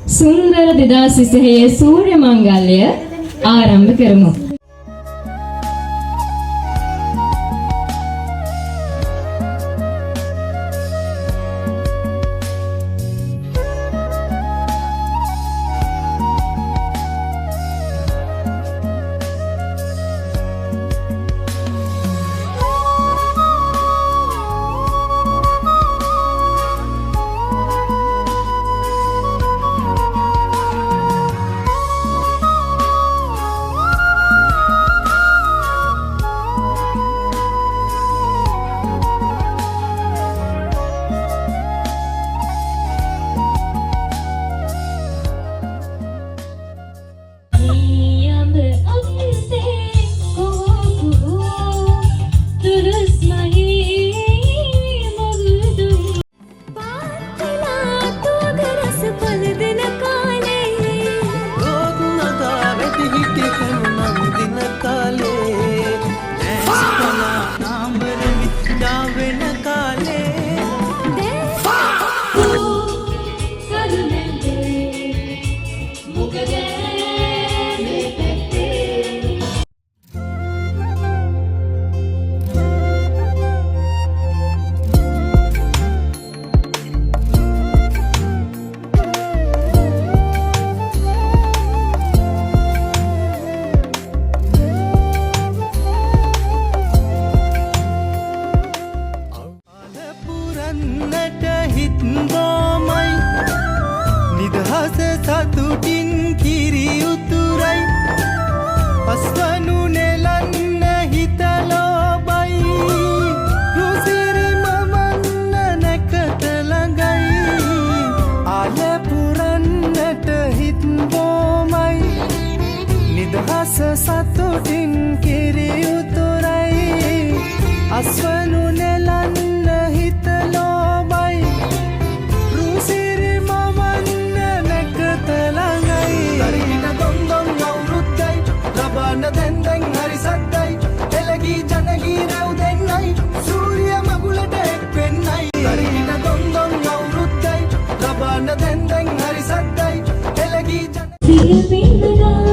සුන්දර 2026 සූර්ය මංගල්‍ය ආරම්භ කරමු. සතුටින් කිරි උතුරයි පස්වනු නෙලන්න හිතලෝබයි රුසිරි මමන්න නැකට ළඟයි ආල පුරන්නට හිත් බෝමයි නිදහස සතුටින් කිරි උතුරයි අස්වනු නෙලන්න හිතලෝබයි රුසිරි දැන්දැන් හරි සද්දයි එලගී ජනගී රැව් දෙන්නයි සූරිය මගුලට එක් වෙන්නයි දරිහින දොන්දොන් අවුරුද්දයි ලබාන්න දැන්දැන් හරි සද්දයි එලගී ජන